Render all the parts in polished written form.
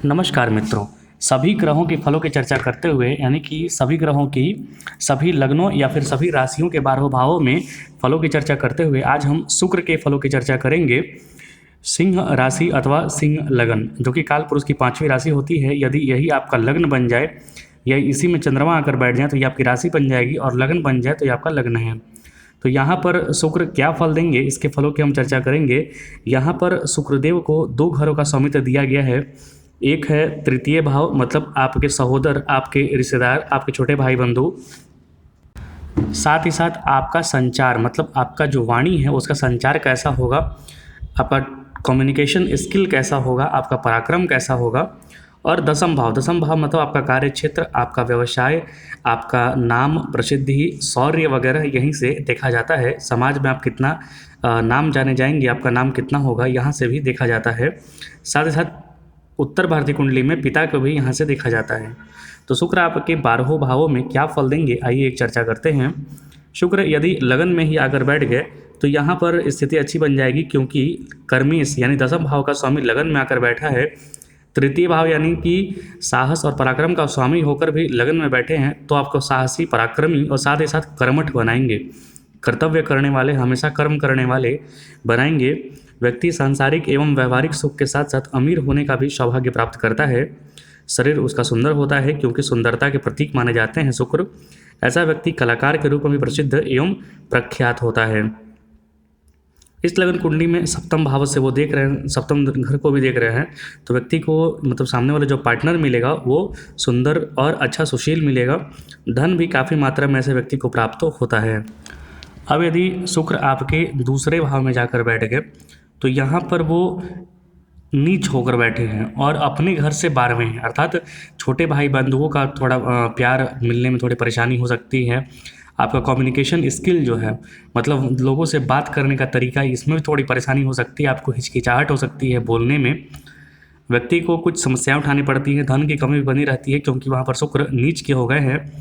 नमस्कार मित्रों। सभी ग्रहों के फलों की चर्चा करते हुए यानी कि सभी ग्रहों की सभी लग्नों या फिर सभी राशियों के 12 भावों में फलों की चर्चा करते हुए आज हम शुक्र के फलों की चर्चा करेंगे। सिंह राशि अथवा सिंह लगन जो कि काल पुरुष की 5वीं राशि होती है, यदि यही आपका लग्न बन जाए या इसी में चंद्रमा आकर बैठ जाए तो ये आपकी राशि बन जाएगी, और लगन बन जाए तो ये आपका लग्न है। तो यहाँ पर शुक्र क्या फल देंगे, इसके फलों की हम चर्चा करेंगे। यहाँ पर शुक्रदेव को 2 घरों का स्वामित्व दिया गया है। एक है तृतीय भाव, मतलब आपके सहोदर, आपके रिश्तेदार, आपके छोटे भाई बंधु। साथ ही साथ आपका संचार, मतलब आपका जो वाणी है उसका संचार कैसा होगा, आपका कम्युनिकेशन स्किल कैसा होगा, आपका पराक्रम कैसा होगा। और दसम भाव मतलब आपका कार्य क्षेत्र, आपका व्यवसाय, आपका नाम, प्रसिद्धि, शौर्य वगैरह यहीं से देखा जाता है। समाज में आप कितना नाम जाने जाएंगे, आपका नाम कितना होगा, यहाँ से भी देखा जाता है। साथ ही साथ उत्तर भारतीय कुंडली में पिता को भी यहाँ से देखा जाता है। तो शुक्र आपके 12 भावों में क्या फल देंगे, आइए एक चर्चा करते हैं। शुक्र यदि लगन में ही आकर बैठ गए तो यहाँ पर स्थिति अच्छी बन जाएगी, क्योंकि कर्मेश यानी दसम भाव का स्वामी लगन में आकर बैठा है। तृतीय भाव यानी कि साहस और पराक्रम का स्वामी होकर भी लगन में बैठे हैं, तो आपको साहसी, पराक्रमी और साथ ही साथ कर्मठ बनाएंगे। कर्तव्य करने वाले, हमेशा कर्म करने वाले बनाएंगे। व्यक्ति सांसारिक एवं व्यवहारिक सुख के साथ साथ अमीर होने का भी सौभाग्य प्राप्त करता है। शरीर उसका सुंदर होता है, क्योंकि सुंदरता के प्रतीक माने जाते हैं शुक्र। ऐसा व्यक्ति कलाकार के रूप में भी प्रसिद्ध एवं प्रख्यात होता है। इस लगन कुंडली में सप्तम भाव से वो देख रहे हैं, सप्तम घर को भी देख रहे हैं, तो व्यक्ति को मतलब सामने वाले जो पार्टनर मिलेगा वो सुंदर और अच्छा सुशील मिलेगा। धन भी काफ़ी मात्रा में ऐसे व्यक्ति को प्राप्त होता है। अब यदि शुक्र आपके दूसरे भाव में जाकर बैठ गए तो यहाँ पर वो नीच होकर बैठे हैं और अपने घर से 12वें हैं, अर्थात छोटे भाई बंधुओं का थोड़ा प्यार मिलने में थोड़ी परेशानी हो सकती है। आपका कम्युनिकेशन स्किल जो है, मतलब लोगों से बात करने का तरीका, इसमें भी थोड़ी परेशानी हो सकती है। आपको हिचकिचाहट हो सकती है बोलने में। व्यक्ति को कुछ समस्याएं उठानी पड़ती हैं। धन की कमी भी बनी रहती है, क्योंकि वहाँ पर शुक्र नीच के हो गए हैं।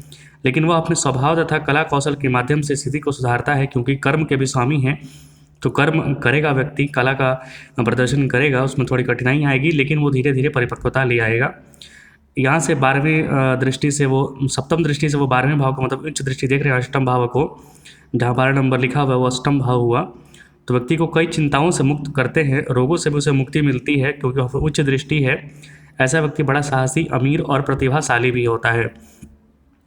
लेकिन वह अपने स्वभाव तथा कला कौशल के माध्यम से स्थिति को सुधारता है, क्योंकि कर्म के भी स्वामी हैं। तो कर्म करेगा व्यक्ति, कला का प्रदर्शन करेगा, उसमें थोड़ी कठिनाई आएगी, लेकिन वो धीरे धीरे परिपक्वता ले आएगा। यहाँ से 12वीं दृष्टि से वो, सप्तम दृष्टि से वो 12वें भाव को, मतलब उच्च दृष्टि देख रहे हैं अष्टम भाव को, जहाँ 12 नंबर लिखा हुआ है वो अष्टम भाव हुआ। तो व्यक्ति को कई चिंताओं से मुक्त करते हैं, रोगों से भी उसे मुक्ति मिलती है, क्योंकि वह उच्च दृष्टि है। ऐसा व्यक्ति बड़ा साहसी, अमीर और प्रतिभाशाली भी होता है।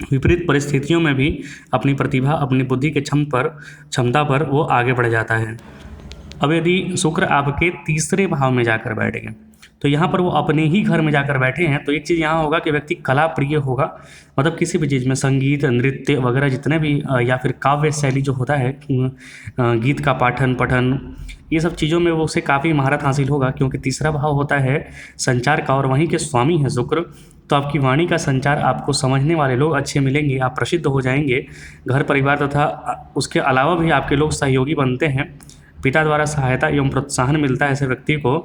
विपरीत परिस्थितियों में भी अपनी प्रतिभा, अपनी बुद्धि के क्षमता पर वो आगे बढ़ जाता है। अब यदि शुक्र आपके तीसरे भाव में जाकर बैठ गए तो यहाँ पर वो अपने ही घर में जाकर बैठे हैं, तो एक चीज़ यहाँ होगा कि व्यक्ति कला प्रिय होगा, मतलब किसी भी चीज़ में संगीत, नृत्य वगैरह जितने भी या फिर काव्य शैली जो होता है, गीत का पाठन पठन, ये सब चीज़ों में वो उसे काफ़ी महारत हासिल होगा, क्योंकि तीसरा भाव होता है संचार का और वहीं के स्वामी है शुक्र। तो आपकी वाणी का संचार, आपको समझने वाले लोग अच्छे मिलेंगे, आप प्रसिद्ध हो जाएंगे। घर परिवार तथा उसके अलावा भी आपके लोग सहयोगी बनते हैं। पिता द्वारा सहायता एवं प्रोत्साहन मिलता है ऐसे व्यक्ति को।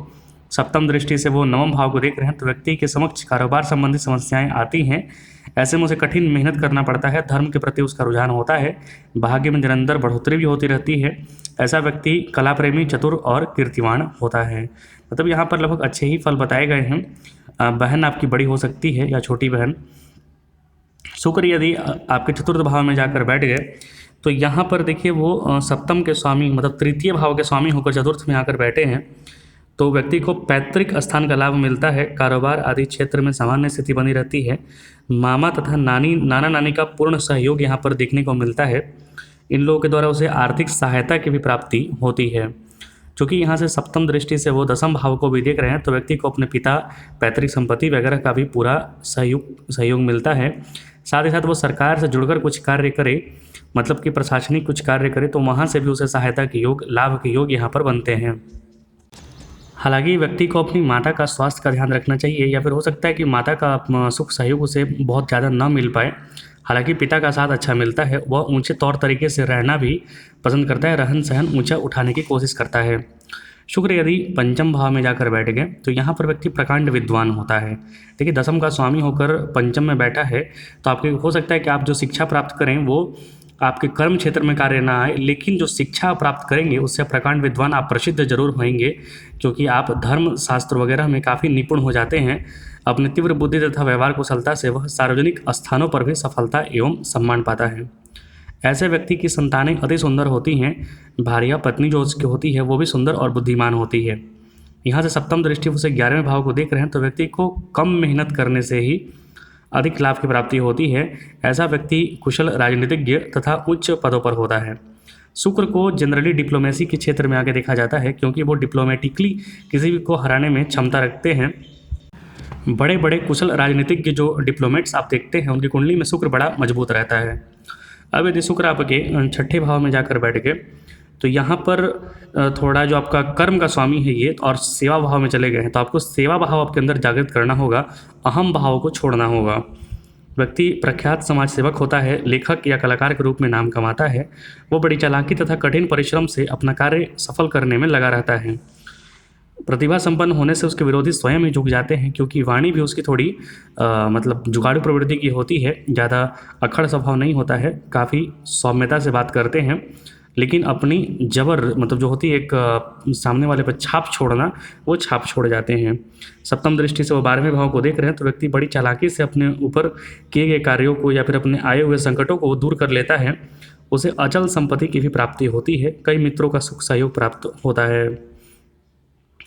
सप्तम दृष्टि से वो नवम भाव को देख रहे हैं, तो व्यक्ति के समक्ष कारोबार संबंधी समस्याएं आती हैं। ऐसे में उसे कठिन मेहनत करना पड़ता है, धर्म के प्रति उसका रुझान होता है, भाग्य में निरंतर बढ़ोतरी भी होती रहती है। ऐसा व्यक्ति कला प्रेमी, चतुर और कीर्तिवान होता है। मतलब यहाँ पर लगभग अच्छे ही फल बताए गए हैं। बहन आपकी बड़ी हो सकती है या छोटी बहन। शुक्र यदि आपके चतुर्थ भाव में जाकर बैठ गए तो यहाँ पर देखिए वो सप्तम के स्वामी, मतलब तृतीय भाव के स्वामी होकर चतुर्थ में आकर बैठे हैं, तो व्यक्ति को पैतृक स्थान का लाभ मिलता है। कारोबार आदि क्षेत्र में सामान्य स्थिति बनी रहती है। मामा तथा नाना नानी का पूर्ण सहयोग यहाँ पर देखने को मिलता है। इन लोगों के द्वारा उसे आर्थिक सहायता की भी प्राप्ति होती है। क्योंकि यहाँ से सप्तम दृष्टि से वो दसम भाव को भी देख रहे हैं, तो व्यक्ति को अपने पिता, पैतृक संपत्ति वगैरह का भी पूरा सहयोग मिलता है। साथ ही साथ वो सरकार से जुड़कर कुछ कार्य करे, मतलब कि प्रशासनिक कुछ कार्य करे, तो वहाँ से भी उसे सहायता के योग, लाभ के योग यहाँ पर बनते हैं। हालांकि व्यक्ति को अपनी माता का स्वास्थ्य का ध्यान रखना चाहिए, या फिर हो सकता है कि माता का सुख सहयोग उसे बहुत ज़्यादा न मिल पाए। हालांकि पिता का साथ अच्छा मिलता है, वह ऊंचे तौर तरीके से रहना भी पसंद करता है, रहन सहन ऊंचा उठाने की कोशिश करता है। शुक्र यदि पंचम भाव में जाकर बैठ गए तो यहाँ पर व्यक्ति प्रकांड विद्वान होता है। देखिए, दसम का स्वामी होकर पंचम में बैठा है, तो आपके हो सकता है कि आप जो शिक्षा प्राप्त करें वो आपके कर्म क्षेत्र में कार्य ना आए, लेकिन जो शिक्षा प्राप्त करेंगे उससे प्रकांड विद्वान आप प्रसिद्ध जरूर होंगे, क्योंकि आप धर्म शास्त्र वगैरह में काफ़ी निपुण हो जाते हैं। अपनी तीव्र बुद्धि तथा व्यवहार कुशलता से वह सार्वजनिक स्थानों पर भी सफलता एवं सम्मान पाता है। ऐसे व्यक्ति की संतानें अति सुंदर होती हैं। भार्या पत्नी जो उसकी होती है वो भी सुंदर और बुद्धिमान होती है। यहाँ से सप्तम दृष्टि उसे 11वें भाव को देख रहे हैं, तो व्यक्ति को कम मेहनत करने से ही अधिक लाभ की प्राप्ति होती है। ऐसा व्यक्ति कुशल राजनीतिज्ञ तथा उच्च पदों पर होता है। शुक्र को जनरली डिप्लोमेसी के क्षेत्र में आगे देखा जाता है, क्योंकि वो डिप्लोमेटिकली किसी भी को हराने में क्षमता रखते हैं। बड़े बड़े कुशल राजनीतिज्ञ जो डिप्लोमेट्स आप देखते हैं उनकी कुंडली में शुक्र बड़ा मजबूत रहता है। अब यदि शुक्र आपके छठे भाव में जाकर बैठ गए तो यहाँ पर थोड़ा जो आपका कर्म का स्वामी है ये और सेवा भाव में चले गए हैं, तो आपको सेवा भाव आपके अंदर जागृत करना होगा, अहम भाव को छोड़ना होगा। व्यक्ति प्रख्यात समाज सेवक होता है, लेखक या कलाकार के रूप में नाम कमाता है। वो बड़ी चालाकी तथा कठिन परिश्रम से अपना कार्य सफल करने में लगा रहता है। प्रतिभा संपन्न होने से उसके विरोधी स्वयं ही झुक जाते हैं, क्योंकि वाणी भी उसकी थोड़ी मतलब जुगाड़ू प्रवृत्ति की होती है। ज़्यादा अखड़ स्वभाव नहीं होता है, काफ़ी सौम्यता से बात करते हैं, लेकिन अपनी जबर मतलब जो होती है एक सामने वाले पर छाप छोड़ना, वो छाप छोड़ जाते हैं। सप्तम दृष्टि से वो 12वें भाव को देख रहे हैं, तो व्यक्ति बड़ी चालाकी से अपने ऊपर किए गए कार्यों को या फिर अपने आए हुए संकटों को दूर कर लेता है। उसे अचल संपत्ति की भी प्राप्ति होती है। कई मित्रों का सुख सहयोग प्राप्त होता है।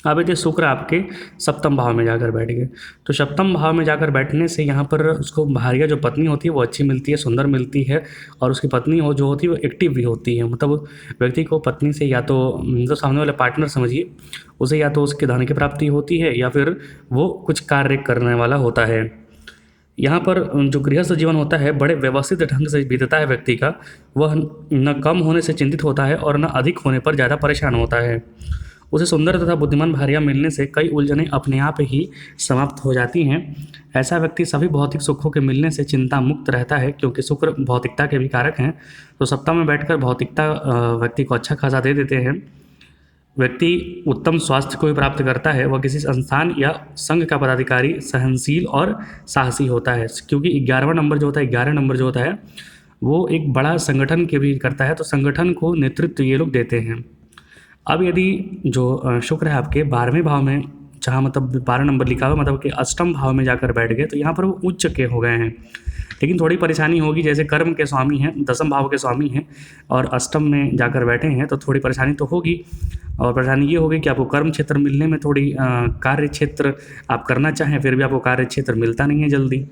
अब यदि शुक्र आपके सप्तम भाव में जाकर बैठ गए, तो सप्तम भाव में जाकर बैठने से यहाँ पर उसको भार्या जो पत्नी होती है वो अच्छी मिलती है, सुंदर मिलती है, और उसकी पत्नी हो जो होती है वो एक्टिव भी होती है। मतलब व्यक्ति को पत्नी से या तो सामने वाले पार्टनर समझिए, उसे या तो उसके धन की प्राप्ति होती है या फिर वो कुछ कार्य करने वाला होता है। यहाँ पर जो गृहस्थ जीवन होता है बड़े व्यवस्थित ढंग से बीतता है व्यक्ति का। वह न कम होने से चिंतित होता है और न अधिक होने पर ज़्यादा परेशान होता है। उसे सुंदर तथा बुद्धिमान भार्या मिलने से कई उलझनें अपने आप ही समाप्त हो जाती हैं। ऐसा व्यक्ति सभी भौतिक सुखों के मिलने से चिंता मुक्त रहता है, क्योंकि शुक्र भौतिकता के भी कारक हैं। तो सप्तम में बैठकर भौतिकता व्यक्ति को अच्छा खासा दे देते हैं। व्यक्ति उत्तम स्वास्थ्य को भी प्राप्त करता है। वह किसी संस्थान या संघ का पदाधिकारी सहनशील और साहसी होता है, क्योंकि 11वां नंबर जो होता है 11 नंबर जो होता है वो एक बड़ा संगठन के भी करता है, तो संगठन को नेतृत्व ये लोग देते हैं। अब यदि जो शुक्र है आपके 12वें भाव में, जहाँ मतलब 12 नंबर लिखा हुआ मतलब कि अष्टम भाव में जाकर बैठ गए, तो यहाँ पर वो उच्च के हो गए हैं। लेकिन थोड़ी परेशानी होगी, जैसे कर्म के स्वामी हैं, दसम भाव के स्वामी हैं और अष्टम में जाकर बैठे हैं, तो थोड़ी परेशानी तो होगी। और परेशानी ये होगी कि आपको कर्म क्षेत्र मिलने में थोड़ी कार्य क्षेत्र आप करना चाहें, फिर भी आपको कार्य क्षेत्र मिलता नहीं है जल्दी।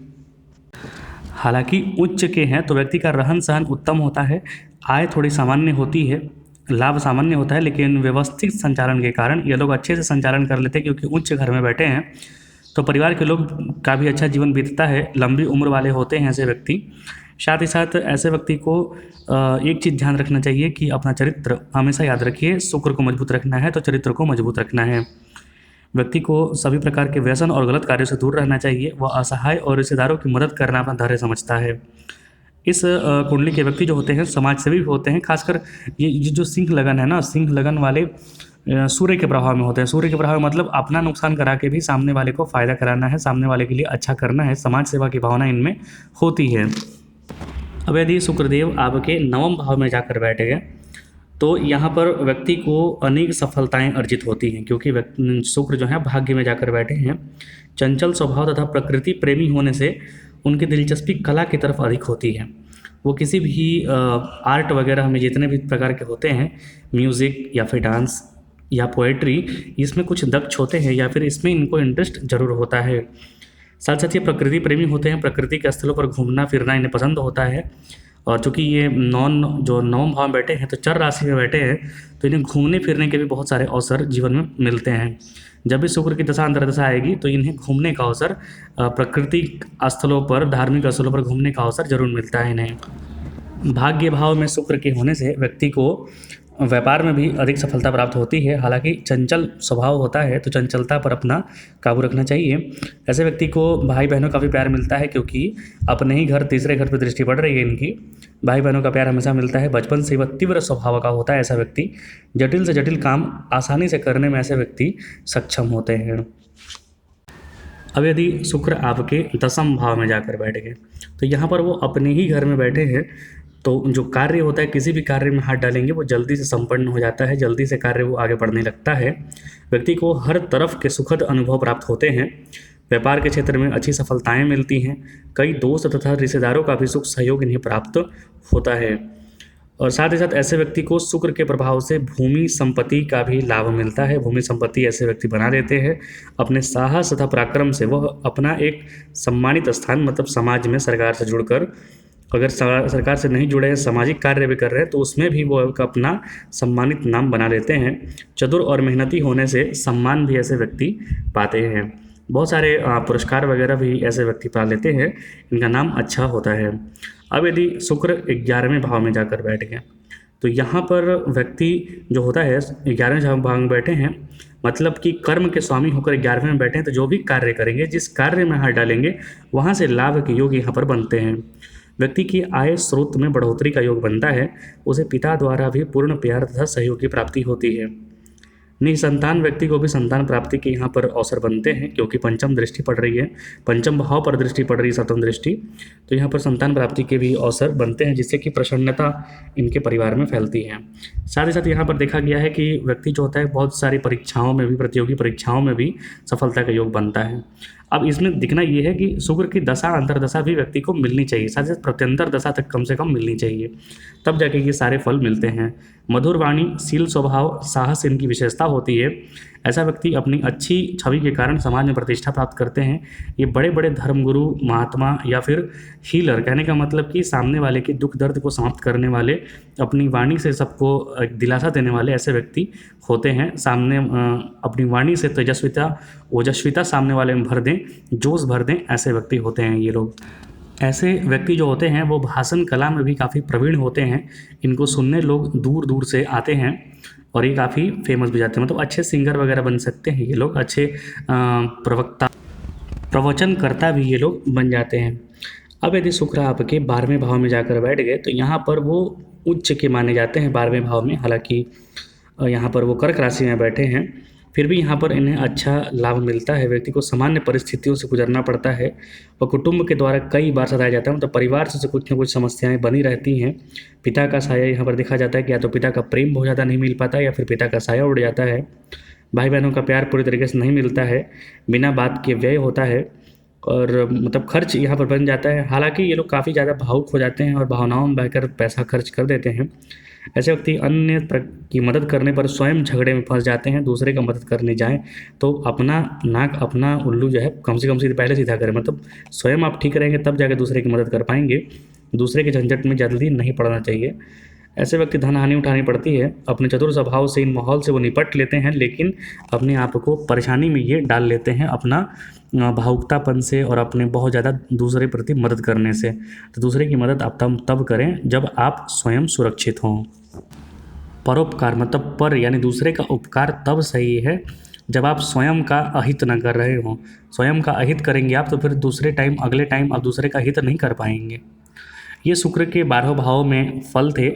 हालांकि उच्च के हैं तो व्यक्ति का रहन सहन उत्तम होता है, आय थोड़ी सामान्य होती है, लाभ सामान्य होता है, लेकिन व्यवस्थित संचालन के कारण ये लोग अच्छे से संचालन कर लेते हैं, क्योंकि उच्च घर में बैठे हैं। तो परिवार के लोग का भी अच्छा जीवन बीतता है, लंबी उम्र वाले होते हैं ऐसे व्यक्ति। साथ ही साथ ऐसे व्यक्ति को एक चीज़ ध्यान रखना चाहिए कि अपना चरित्र हमेशा याद रखिए। शुक्र को मजबूत रखना है तो चरित्र को मजबूत रखना है। व्यक्ति को सभी प्रकार के व्यसन और गलत कार्यों से दूर रहना चाहिए। वह असहाय और रिश्तेदारों की मदद करना अपना धैर्य समझता है। इस कुंडली के व्यक्ति जो होते हैं समाज सेवी भी होते हैं। खासकर ये जो सिंह लगन है ना, सिंह लगन वाले सूर्य के प्रभाव में होते हैं। सूर्य के प्रभाव मतलब अपना नुकसान करा के भी सामने वाले को फ़ायदा कराना है, सामने वाले के लिए अच्छा करना है, समाज सेवा की भावना इनमें होती है। अब यदि शुक्रदेव आपके 9वें भाव में जाकर बैठ गए तो यहाँ पर व्यक्ति को अनेक सफलताएं अर्जित होती हैं, क्योंकि शुक्र जो है भाग्य में जाकर बैठे हैं। चंचल स्वभाव तथा प्रकृति प्रेमी होने से उनकी दिलचस्पी कला की तरफ अधिक होती है। वो किसी भी आर्ट वगैरह में जितने भी प्रकार के होते हैं, म्यूज़िक या फिर डांस या पोएट्री, इसमें कुछ दक्ष होते हैं या फिर इसमें इनको इंटरेस्ट जरूर होता है। साथ साथ ये प्रकृति प्रेमी होते हैं। प्रकृति के स्थलों पर घूमना फिरना इन्हें पसंद होता है। और चूँकि ये 9वें भाव में बैठे हैं तो चर राशि में बैठे हैं, तो इन्हें घूमने फिरने के भी बहुत सारे अवसर जीवन में मिलते हैं। जब भी शुक्र की दशा अंतर्दशा आएगी तो इन्हें घूमने का अवसर, प्रकृति स्थलों पर, धार्मिक स्थलों पर घूमने का अवसर जरूर मिलता है इन्हें। भाग्य भाव में शुक्र के होने से व्यक्ति को व्यापार में भी अधिक सफलता प्राप्त होती है। हालांकि चंचल स्वभाव होता है तो चंचलता पर अपना काबू रखना चाहिए। ऐसे व्यक्ति को भाई बहनों का भी प्यार मिलता है, क्योंकि अपने ही घर तीसरे घर पर दृष्टि पड़ रही है इनकी। भाई बहनों का प्यार हमेशा मिलता है। बचपन से वह तीव्र स्वभाव का होता है ऐसा व्यक्ति। जटिल से जटिल काम आसानी से करने में ऐसे व्यक्ति सक्षम होते हैं। अब यदि शुक्र आपके 10वें भाव में जाकर बैठ गए तो यहाँ पर वो अपने ही घर में बैठे हैं, तो जो कार्य होता है, किसी भी कार्य में हाथ डालेंगे वो जल्दी से संपन्न हो जाता है, जल्दी से कार्य वो आगे बढ़ने लगता है। व्यक्ति को हर तरफ के सुखद अनुभव प्राप्त होते हैं। व्यापार के क्षेत्र में अच्छी सफलताएं मिलती हैं। कई दोस्त तथा रिश्तेदारों का भी सुख सहयोग इन्हें प्राप्त होता है। और साथ ही साथ ऐसे व्यक्ति को शुक्र के प्रभाव से भूमि संपत्ति का भी लाभ मिलता है। भूमि संपत्ति ऐसे व्यक्ति बना लेते हैं। अपने साहस तथा पराक्रम से वह अपना एक सम्मानित स्थान, मतलब समाज में सरकार से जुड़कर, अगर सरकार से नहीं जुड़े हैं, सामाजिक कार्य भी कर रहे हैं, तो उसमें भी वो एक अपना सम्मानित नाम बना लेते हैं। चतुर और मेहनती होने से सम्मान भी ऐसे व्यक्ति पाते हैं। बहुत सारे पुरस्कार वगैरह भी ऐसे व्यक्ति पा लेते हैं, इनका नाम अच्छा होता है। अब यदि शुक्र 11वें भाव में जाकर बैठ गए तो यहाँ पर व्यक्ति जो होता है 11वें भाव में बैठे हैं, मतलब कि कर्म के स्वामी होकर 11वें में बैठे हैं, तो जो भी कार्य करेंगे, जिस कार्य में हाथ डालेंगे, वहाँ से लाभ के योग यहाँ पर बनते हैं। व्यक्ति की आय स्रोत में बढ़ोतरी का योग बनता है। उसे पिता द्वारा भी पूर्ण प्यार तथा सहयोग की प्राप्ति होती है। निसंतान व्यक्ति को भी संतान प्राप्ति के यहाँ पर अवसर बनते हैं, क्योंकि पंचम दृष्टि पड़ रही है, पंचम भाव पर दृष्टि पड़ रही है, सप्तम दृष्टि, तो यहाँ पर संतान प्राप्ति के भी अवसर बनते हैं, जिससे कि प्रसन्नता इनके परिवार में फैलती है। साथ ही साथ यहाँ पर देखा गया है कि व्यक्ति जो होता है बहुत सारी परीक्षाओं में भी, प्रतियोगी परीक्षाओं में भी सफलता का योग बनता है। अब इसमें दिखना ये है कि शुक्र की दशा अंतरदशा भी व्यक्ति को मिलनी चाहिए, साथ ही साथ प्रत्यंतर दशा तक कम से कम मिलनी चाहिए, तब जाके ये सारे फल मिलते हैं। मधुर वाणी, शील स्वभाव, साहस इनकी विशेषता होती है। ऐसा व्यक्ति अपनी अच्छी छवि के कारण समाज में प्रतिष्ठा प्राप्त करते हैं। ये बड़े बड़े धर्मगुरु, महात्मा या फिर हीलर, कहने का मतलब कि सामने वाले के दुख दर्द को समाप्त करने वाले, अपनी वाणी से सबको एक दिलासा देने वाले ऐसे व्यक्ति होते हैं। सामने अपनी वाणी से तेजस्विता, ओजस्विता सामने वाले में भर दें, जोश भर दें, ऐसे व्यक्ति होते हैं ये लोग। ऐसे व्यक्ति जो होते हैं वो भाषण कला में भी काफ़ी प्रवीण होते हैं। इनको सुनने लोग दूर दूर से आते हैं और ये काफ़ी फेमस भी जाते हैं, मतलब अच्छे सिंगर वगैरह बन सकते हैं ये लोग, अच्छे प्रवक्ता, प्रवचनकर्ता भी ये लोग बन जाते हैं। अब यदि शुक्र आपके 12वें भाव में जाकर बैठ गए तो यहाँ पर वो उच्च के माने जाते हैं 12वें भाव में। हालांकि यहाँ पर वो कर्क राशि में बैठे हैं, फिर भी यहाँ पर इन्हें अच्छा लाभ मिलता है। व्यक्ति को सामान्य परिस्थितियों से गुजरना पड़ता है और कुटुंब के द्वारा कई बार सताया जाता है, मतलब परिवार से कुछ न कुछ समस्याएं बनी रहती हैं। पिता का साया यहाँ पर देखा जाता है कि या तो पिता का प्रेम बहुत ज़्यादा नहीं मिल पाता या फिर पिता का साया उड़ जाता है। भाई बहनों का प्यार पूरी तरीके से नहीं मिलता है, बिना बात के व्यय होता है और मतलब खर्च यहाँ पर बन जाता है। हालांकि ये लोग काफ़ी ज़्यादा भावुक हो जाते हैं और भावनाओं में बहकर पैसा खर्च कर देते हैं। ऐसे व्यक्ति अन्य की मदद करने पर स्वयं झगड़े में फंस जाते हैं। दूसरे का मदद करने जाएं तो अपना नाक, अपना उल्लू जो है कम से कम सीधे पहले सीधा करें, मतलब स्वयं आप ठीक रहेंगे तब जाके दूसरे की मदद कर पाएंगे। दूसरे के झंझट में जल्दी नहीं पड़ना चाहिए। ऐसे व्यक्ति धन हानि उठानी पड़ती है। अपने चतुर स्वभाव से इन माहौल से वो निपट लेते हैं, लेकिन अपने आप को परेशानी में ये डाल लेते हैं अपना भावुकतापन से और अपने बहुत ज़्यादा दूसरे प्रति मदद करने से। तो दूसरे की मदद आप तब करें जब आप स्वयं सुरक्षित हों। परोपकार मतलब पर यानी दूसरे का उपकार तब सही है जब आप स्वयं का अहित न कर रहे हों। स्वयं का अहित करेंगे आप तो फिर दूसरे टाइम, अगले टाइम आप दूसरे का हित नहीं कर पाएंगे। ये शुक्र के 12 भावों में फल थे।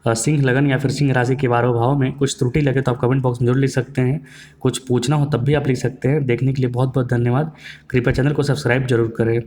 सिंह लगन या फिर सिंह राशि के 12 भाव में कुछ त्रुटि लगे तो आप कमेंट बॉक्स में जरूर लिख सकते हैं। कुछ पूछना हो तब भी आप लिख सकते हैं। देखने के लिए बहुत बहुत धन्यवाद। कृपया चैनल को सब्सक्राइब जरूर करें।